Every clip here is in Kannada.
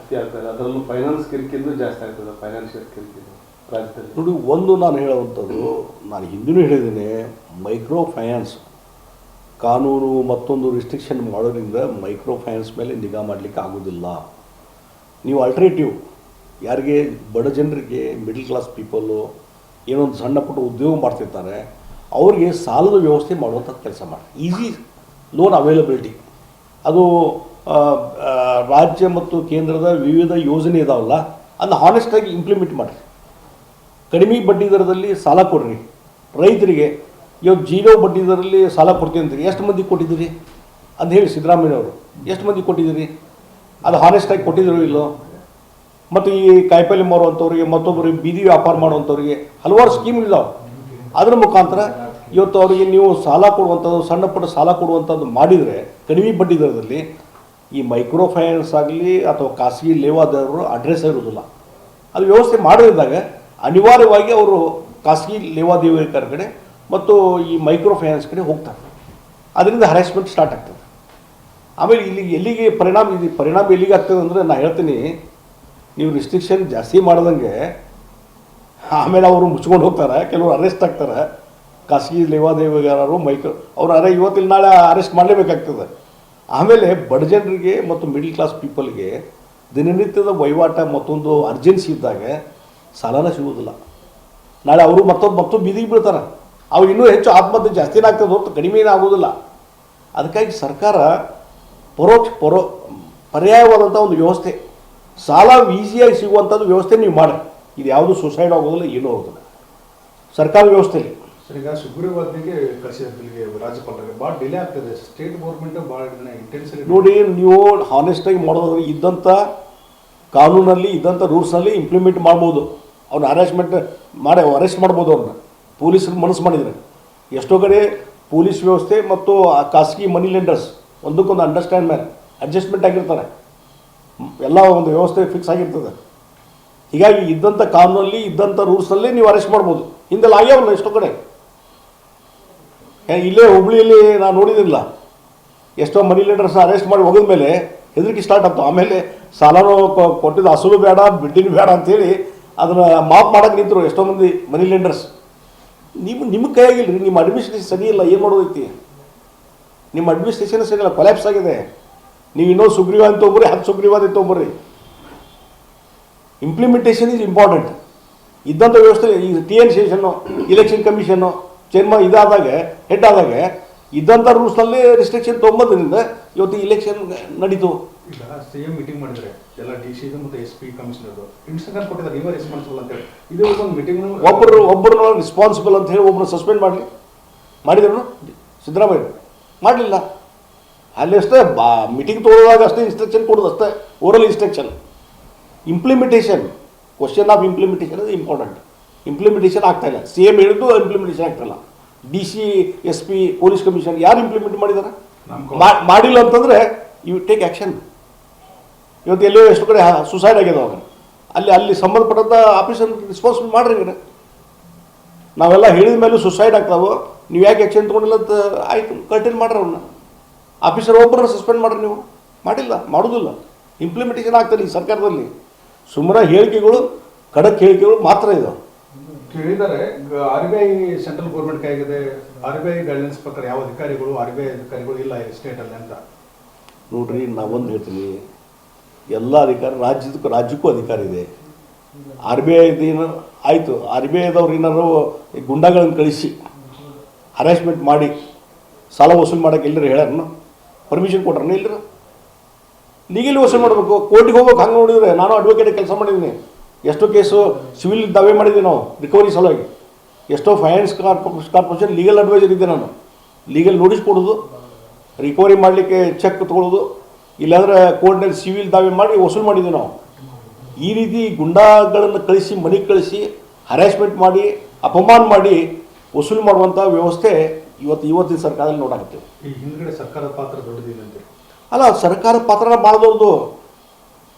ಜಾಸ್ತಿ ಆಗ್ತಾರೆ, ಅದರಲ್ಲೂ ಫೈನಾನ್ಸ್ ಕಿರಿಕಿರಿನೂ ಜಾಸ್ತಿ ಆಗ್ತದೆ, ಫೈನಾನ್ಷಿಯಲ್ ಕಿರಿಕಿರಿ ರಾಜ್ಯದಲ್ಲಿ. ನೋಡಿ, ಒಂದು ನಾನು ಹೇಳುವಂಥದ್ದು, ನಾನು ಹಿಂದಿನೂ ಹೇಳಿದ್ದೀನಿ, ಮೈಕ್ರೋ ಫೈನಾನ್ಸ್ ಕಾನೂನು ಮತ್ತೊಂದು ರಿಸ್ಟ್ರಿಕ್ಷನ್ ಮಾಡೋದ್ರಿಂದ ಮೈಕ್ರೋ ಫೈನಾನ್ಸ್ ಮೇಲೆ ನಿಗಾ ಮಾಡಲಿಕ್ಕೆ ಆಗೋದಿಲ್ಲ. ನೀವು ಆಲ್ಟರ್ನೇಟಿವ್ ಯಾರಿಗೆ ಬಡ ಜನರಿಗೆ, ಮಿಡಲ್ ಕ್ಲಾಸ್ ಪೀಪಲ್ಲು ಏನೊಂದು ಸಣ್ಣ ಪುಟ್ಟ ಉದ್ಯೋಗ ಮಾಡ್ತಿರ್ತಾರೆ, ಅವ್ರಿಗೆ ಸಾಲದ ವ್ಯವಸ್ಥೆ ಮಾಡುವಂಥ ಕೆಲಸ ಮಾಡಿ. ಈಸಿ ಲೋನ್ ಅವೈಲಬಿಲಿಟಿ, ಅದು ರಾಜ್ಯ ಮತ್ತು ಕೇಂದ್ರದ ವಿವಿಧ ಯೋಜನೆ ಇದಾವಲ್ಲ, ಅದನ್ನ ಹಾನೆಸ್ಟಾಗಿ ಇಂಪ್ಲಿಮೆಂಟ್ ಮಾಡಿರಿ. ಕಡಿಮೆ ಬಡ್ಡಿ ದರದಲ್ಲಿ ಸಾಲ ಕೊಡ್ರಿ ರೈತರಿಗೆ. ಇವತ್ತು ಜೀರೋ ಬಡ್ಡಿ ದರದಲ್ಲಿ ಸಾಲ ಕೊಡ್ತೀನಿ ಅಂತೀರಿ, ಎಷ್ಟು ಮಂದಿ ಕೊಟ್ಟಿದ್ದೀರಿ ಅಂತ ಹೇಳಿ ಸಿದ್ದರಾಮಯ್ಯವರು ಎಷ್ಟು ಮಂದಿ ಕೊಟ್ಟಿದ್ದೀರಿ? ಅದು ಹಾನೆಸ್ಟಾಗಿ ಕೊಟ್ಟಿದ್ದೀರೋ ಇಲ್ಲೋ? ಮತ್ತು ಈ ಕಾಯಿಪಲ್ಲೆ ಮಾರುವಂಥವ್ರಿಗೆ, ಮತ್ತೊಬ್ಬರಿಗೆ ಬೀದಿ ವ್ಯಾಪಾರ ಮಾಡುವಂಥವ್ರಿಗೆ ಹಲವಾರು ಸ್ಕೀಮ್ ಇದ್ದಾವೆ. ಅದರ ಮುಖಾಂತರ ಇವತ್ತು ಅವರಿಗೆ ನೀವು ಸಾಲ ಕೊಡುವಂಥದ್ದು, ಸಣ್ಣ ಪುಟ್ಟ ಸಾಲ ಕೊಡುವಂಥದ್ದು ಮಾಡಿದರೆ ಕಡಿಮೆ ಬಡ್ಡಿ ದರದಲ್ಲಿ, ಈ ಮೈಕ್ರೋ ಫೈನಾನ್ಸ್ ಆಗಲಿ ಅಥವಾ ಖಾಸಗಿ ಲೇವಾದೇವರು ಅಡ್ರೆಸ್ ಇರೋದಿಲ್ಲ. ಅದು ವ್ಯವಸ್ಥೆ ಮಾಡದಿದ್ದಾಗ ಅನಿವಾರ್ಯವಾಗಿ ಅವರು ಖಾಸಗಿ ಲೇವಾದೇವಿಕರ ಕಡೆ ಮತ್ತು ಈ ಮೈಕ್ರೋ ಫೈನಾನ್ಸ್ ಕಡೆ ಹೋಗ್ತಾರೆ. ಅದರಿಂದ ಹರಾಸ್ಮೆಂಟ್ ಸ್ಟಾರ್ಟ್ ಆಗ್ತದೆ. ಆಮೇಲೆ ಎಲ್ಲಿಗೆ ಪರಿಣಾಮ ಎಲ್ಲಿಗೆ ಆಗ್ತದೆ ಅಂದರೆ, ನಾನು ಹೇಳ್ತೀನಿ, ನೀವು ರಿಸ್ಟ್ರಿಕ್ಷನ್ ಜಾಸ್ತಿ ಮಾಡ್ದಂಗೆ ಆಮೇಲೆ ಅವರು ಮುಚ್ಕೊಂಡು ಹೋಗ್ತಾರೆ, ಕೆಲವರು ಅರೆಸ್ಟ್ ಆಗ್ತಾರೆ. ಖಾಸಗಿ ಲೇವಾದೇವಿಗಾರರು ಅವ್ರು ಇವತ್ತಿನ ನಾಳೆ ಅರೆಸ್ಟ್ ಮಾಡಲೇಬೇಕಾಗ್ತದೆ. ಆಮೇಲೆ ಬಡ ಜನರಿಗೆ ಮತ್ತು ಮಿಡಲ್ ಕ್ಲಾಸ್ ಪೀಪಲ್ಗೆ ದಿನನಿತ್ಯದ ವಹಿವಾಟ ಮತ್ತೊಂದು ಅರ್ಜೆನ್ಸಿ ಇದ್ದಾಗ ಸಾಲನ ಸಿಗೋದಿಲ್ಲ. ನಾಳೆ ಅವರು ಮತ್ತೊಂದು ಬೀದಿಗೆ ಬೀಳ್ತಾರೆ. ಅವು ಇನ್ನೂ ಹೆಚ್ಚು ಆತ್ಮಹತ್ಯೆ ಜಾಸ್ತಿನೇ ಆಗ್ತದೆ ಹೊರತು ಕಡಿಮೆ ಆಗೋದಿಲ್ಲ. ಅದಕ್ಕಾಗಿ ಸರ್ಕಾರ ಪರ್ಯಾಯವಾದಂಥ ಒಂದು ವ್ಯವಸ್ಥೆ, ಸಾಲ ಈಸಿಯಾಗಿ ಸಿಗುವಂಥದ್ದು ವ್ಯವಸ್ಥೆ ನೀವು ಮಾಡಿ. ಇದು ಯಾವುದು ಸುಸೈಡ್ ಆಗೋದಿಲ್ಲ, ಏನೂ ಆಗೋದಿಲ್ಲ ಸರ್ಕಾರ ವ್ಯವಸ್ಥೆಯಲ್ಲಿ. ಸರ್, ಈಗ ಸುಗ್ರೀವಾಜ್ಞೆಗೆ ಕಳಿಸಿದ್ರೆ ರಾಜ್ಯಪಾಲರಿಗೆ ಭಾಳ ಡಿಲೇ ಆಗ್ತದೆ. ಸ್ಟೇಟ್ ಗೌರ್ಮೆಂಟ್ ಭಾಳ ಇಂಟೆನ್ಸಿಟಿ. ನೋಡಿ, ನೀವು ಹಾನೆಸ್ಟಾಗಿ ಮಾಡೋದಾದ್ರೆ ಇದ್ದಂಥ ಕಾನೂನಲ್ಲಿ ಇದ್ದಂಥ ರೂಲ್ಸ್ನಲ್ಲಿ ಇಂಪ್ಲಿಮೆಂಟ್ ಮಾಡ್ಬೋದು. ಅವ್ರನ್ನ ಅರೆಸ್ಟ್ ಮಾಡ್ಬೋದು. ಅವ್ರನ್ನ ಪೊಲೀಸರು ಮನಸ್ಸು ಮಾಡಿದರೆ ಎಷ್ಟೋ ಕಡೆ ಪೊಲೀಸ್ ವ್ಯವಸ್ಥೆ ಮತ್ತು ಖಾಸಗಿ ಮನಿ ಲೆಂಡರ್ಸ್ ಒಂದಕ್ಕೊಂದು ಅಡ್ಜಸ್ಟ್ಮೆಂಟ್ ಆಗಿರ್ತಾರೆ. ಎಲ್ಲ ಒಂದು ವ್ಯವಸ್ಥೆ ಫಿಕ್ಸ್ ಆಗಿರ್ತದೆ. ಹೀಗಾಗಿ ಇದ್ದಂಥ ಕಾನೂನಲ್ಲಿ ಇದ್ದಂಥ ರೂಲ್ಸ್ನಲ್ಲಿ ನೀವು ಅರೆಸ್ಟ್ ಮಾಡ್ಬೋದು. ಹಿಂದೆಲ್ಲ ಆಗ್ಯಾವಲ್ಲ ಎಷ್ಟೋ ಕಡೆ. ಇಲ್ಲೇ ಹುಬ್ಳಿಯಲ್ಲಿ ನಾನು ನೋಡಿದಿಲ್ಲ, ಎಷ್ಟೋ ಮನಿ ಲೆಂಡರ್ಸ್ ಅರೆಸ್ಟ್ ಮಾಡಿ ಹೋಗಿದ ಮೇಲೆ ಹೆದರಿಕೆ ಸ್ಟಾರ್ಟ್ ಆಗ್ತಾವೆ. ಆಮೇಲೆ ಸಾಲನೂ ಕೊಟ್ಟಿದ್ದು ಅಸಲು ಬೇಡ, ಬಿಡ್ಡಿನೂ ಬೇಡ ಅಂಥೇಳಿ ಅದನ್ನು ಮಾಫ್ ಮಾಡೋಕೆ ನಿಂತರು ಎಷ್ಟೋ ಮಂದಿ ಮನಿ ಲೆಂಡರ್ಸ್. ನಿಮ್ಮ ಕೈಯಾಗಿಲ್ಲ ರೀ, ನಿಮ್ಮ ಅಡ್ಮಿನಿಸ್ಟ್ರೇಷನ್ ಸರಿ ಇಲ್ಲ. ಏನು ಮಾಡೋದೈತಿ? ನಿಮ್ಮ ಅಡ್ಮಿನಿಸ್ಟ್ರೇಷನ್ ಸರಿ ಇಲ್ಲ, ಕೊಲ್ಯಾಪ್ಸ್ ಆಗಿದೆ. ನೀವು ಇನ್ನೊಂದು ಸುಗ್ರೀವಾದ ತೊಗೊಂಬರ್ರಿ, 10 ಸುಗ್ರೀವಾದ ತೊಗೊಂಬರ್ರಿ. Implementation is important. ಇದ್ದಂಥ ವ್ಯವಸ್ಥೆ ಈ TN ಸೆಷನ್ನು, ಇಲೆಕ್ಷನ್ ಕಮಿಷನ್ನು ಚೇರ್ಮನ್ ಹೆಡ್ ಆದಾಗ ಇದ್ದಂಥ ರೂಲ್ಸ್ನಲ್ಲಿ ರಿಸ್ಟ್ರಿಕ್ಷನ್ ತೊಗೊಂಬಂದ್ರಿಂದ ಇವತ್ತು ಇಲೆಕ್ಷನ್ ನಡೀತು. ಈಗ CM ಮೀಟಿಂಗ್ ಮಾಡಿದರೆ ಎಲ್ಲ DC ಮತ್ತು SP ಕಮಿಷನರ್ದು ಇನ್ಸ್ಟ್ರಕ್ಷನ್ ಕೊಟ್ಟಿದ್ದಾರೆ, ನೀವೇ ರೆಸ್ಪಾನ್ಸಿಬಲ್ ಅಂತೇಳಿ. ಇದು ಒಂದು ಮೀಟಿಂಗ್ ಒಬ್ಬರನ್ನ ರೆಸ್ಪಾನ್ಸಿಬಲ್ ಅಂತ ಹೇಳಿ ಒಬ್ಬರು ಸಸ್ಪೆಂಡ್ ಮಾಡಿದ್ರು ಸಿದ್ದರಾಮಯ್ಯ ಮಾಡಲಿಲ್ಲ. ಅಲ್ಲಿ ಅಷ್ಟೇ ಮೀಟಿಂಗ್ ತೊಗೊಳೋದಾಗ ಅಷ್ಟೇ ಇನ್ಸ್ಟ್ರಕ್ಷನ್ ಕೊಡೋದು, ಅಷ್ಟೇ oral instruction. Implementation, question of implementation ಅದು ಇಂಪಾರ್ಟೆಂಟ್. ಇಂಪ್ಲಿಮೆಂಟೇಷನ್ ಆಗ್ತಾಯಿಲ್ಲ. CM ಹೇಳಿದ್ದು ಇಂಪ್ಲಿಮೆಂಟೇಷನ್ ಆಗ್ತಾಯಿಲ್ಲ. DC SP ಪೊಲೀಸ್ ಕಮಿಷನ್ ಯಾರು ಇಂಪ್ಲಿಮೆಂಟ್ ಮಾಡಿದ್ದಾರೆ? ಮಾಡಿಲ್ಲ ಅಂತಂದರೆ ಯು ಟೇಕ್ ಆ್ಯಕ್ಷನ್. ಇವತ್ತು ಎಲ್ಲೋ ಎಷ್ಟು ಕಡೆ ಸುಸೈಡ್ ಆಗ್ಯದವಾಗ, ಅಲ್ಲಿ ಸಂಬಂಧಪಟ್ಟಂಥ ಆಫೀಸರ್ ರೆಸ್ಪಾನ್ಸಿಬಲ್ ಮಾಡಿರಿ. ನಾವೆಲ್ಲ ಹೇಳಿದ ಮೇಲೂ ಸುಸೈಡ್ ಆಗ್ತಾವೆ, ನೀವು ಯಾಕೆ ಆ್ಯಕ್ಷನ್ ತೊಗೊಂಡಿಲ್ಲ ಅಂತ ಆಯಿತು, ಕಂಟಿನ್ಯೂ ಮಾಡ್ರಿ. ಅವನ್ನ ಆಫೀಸರ್ ಒಬ್ಬರನ್ನ ಸಸ್ಪೆಂಡ್ ಮಾಡಿರಿ. ನೀವು ಮಾಡಿಲ್ಲ, ಮಾಡೋದಿಲ್ಲ. ಇಂಪ್ಲಿಮೆಂಟೇಷನ್ ಆಗ್ತದೆ ಈ ಸರ್ಕಾರದಲ್ಲಿ. ಸುಮಾರು ಹೇಳಿಕೆಗಳು, ಖಡಕ್ ಹೇಳಿಕೆಗಳು ಮಾತ್ರ ಇದಾವೆ. ಕೇಳಿದರೆ RBI ಸೆಂಟ್ರಲ್ ಗೌರ್ಮೆಂಟ್ ಕೈಗಿದೆ, RBI ಗೈಡ್ಲೈನ್ಸ್ ಪ್ರಕಾರ ಯಾವ ಅಧಿಕಾರಿಗಳು RBI ಅಧಿಕಾರಿಗಳು ಇಲ್ಲ ಸ್ಟೇಟಲ್ಲಿ ಅಂತ. ನೋಡ್ರಿ, ನಾವೊಂದು ಹೇಳ್ತೀನಿ, ಎಲ್ಲ ಅಧಿಕಾರ ರಾಜ್ಯಕ್ಕೂ ಅಧಿಕಾರ ಇದೆ. RBI ಆಯಿತು, RBIದವ್ರು ಏನಾದ್ರು ಗುಂಡಾಗಳನ್ನು ಕಳಿಸಿ ಹರಾಸ್ಮೆಂಟ್ ಮಾಡಿ ಸಾಲ ವಸೂಲು ಮಾಡೋಕೆ ಎಲ್ಲರೂ ಹೇಳ್ಯಾರನ್ನ, ಪರ್ಮಿಷನ್ ಕೊಟ್ರನ್ನ ಇಲ್ಲರ? ಲೀಗಲಿ ವಸೂಲು ಮಾಡಬೇಕು, ಕೋರ್ಟಿಗೆ ಹೋಗ್ಬೇಕು. ಹಂಗೆ ನೋಡಿದರೆ ನಾನು ಅಡ್ವೊಕೇಟ್ ಕೆಲಸ ಮಾಡಿದ್ದೀನಿ. ಎಷ್ಟೋ ಕೇಸು ಸಿವಿಲ್ ದಾವೆ ಮಾಡಿದ್ವಿ ನಾವು ರಿಕವರಿ ಸಲುವಾಗಿ. ಎಷ್ಟೋ ಫೈನಾನ್ಸ್ ಕಾರ್ಪೊರೇಷನ್ ಲೀಗಲ್ ಅಡ್ವೈಸರ್ ಇದ್ದೆ ನಾನು. ಲೀಗಲ್ ನೋಟಿಸ್ ಕೊಡೋದು, ರಿಕವರಿ ಮಾಡಲಿಕ್ಕೆ ಚೆಕ್ ತೊಗೊಳ್ಳೋದು, ಇಲ್ಲಾಂದರೆ ಕೋರ್ಟ್ನಲ್ಲಿ ಸಿವಿಲ್ ದಾವೆ ಮಾಡಿ ವಸೂಲು ಮಾಡಿದ್ವಿ ನಾವು. ಈ ರೀತಿ ಗುಂಡಾಗಳನ್ನು ಕಳಿಸಿ, ಮನೆಗೆ ಕಳಿಸಿ ಹರಾಸ್ಮೆಂಟ್ ಮಾಡಿ, ಅಪಮಾನ ಮಾಡಿ ವಸೂಲು ಮಾಡುವಂಥ ವ್ಯವಸ್ಥೆ ಇವತ್ತಿನ ಸರ್ಕಾರದಲ್ಲಿ ನೋಡಾಕತ್ತೀವಿ. ಈ ಹಿಂದ್ಗಡೆ ಸರ್ಕಾರದ ಪಾತ್ರ ದೊಡ್ಡದಿಲ್ಲಂತೆ. ಅಲ್ಲ, ಸರ್ಕಾರದ ಪಾತ್ರನ ಮಾಡಿದವ್ರದ್ದು.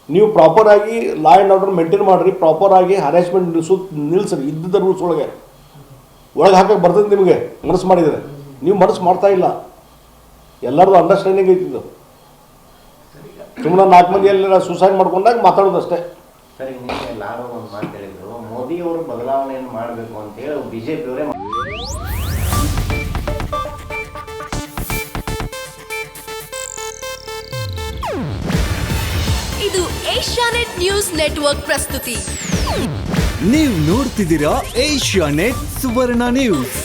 ನೀವು ಪ್ರಾಪರಾಗಿ ಲಾ ಆ್ಯಂಡ್ ಆರ್ಡರ್ ಮೇಂಟೈನ್ ಮಾಡಿರಿ, ಪ್ರಾಪರಾಗಿ ಹರಾಸ್ಮೆಂಟ್ ನಿಲ್ಲಿಸ್ರಿ. ಇದ್ದಿದ್ದ ರೂಲ್ಸ್ ಒಳಗೆ ಹಾಕಕ್ಕೆ ಬರ್ತದೆ ನಿಮಗೆ, ಮನಸ್ಸು ಮಾಡಿದರೆ. ನೀವು ಮನಸ್ಸು ಮಾಡ್ತಾ ಇಲ್ಲ. ಎಲ್ಲರದು ಅಂಡರ್ಸ್ಟ್ಯಾಂಡಿಂಗ್ ಐತಿದ್ದು. ಸುಮ್ಮನೆ 4 ಮಂದಿ ಎಲ್ಲ ಸುಸೈಡ್ ಮಾಡ್ಕೊಂಡಾಗ ಮಾತಾಡೋದಷ್ಟೇ. ಸರ್ ಈಗ ನಿನ್ನೆ ಲಾರೋ ಒಂದು ಮಾತು ಹೇಳಿದ್ರು, ಮೋದಿ ಅವರು ಬದಲಾವಣೆಯನ್ನು ಮಾಡಬೇಕು ಅಂತೇಳಿ BJP ಅವರೇ. ಇದು ಏಷ್ಯಾನೆಟ್ ನ್ಯೂಸ್ ನೆಟ್ವರ್ಕ್ ಪ್ರಸ್ತುತಿ. ನೀವು ನೋಡ್ತಿದ್ದೀರಾ ಏಷ್ಯಾನೆಟ್ ಸುವರ್ಣ ನ್ಯೂಸ್.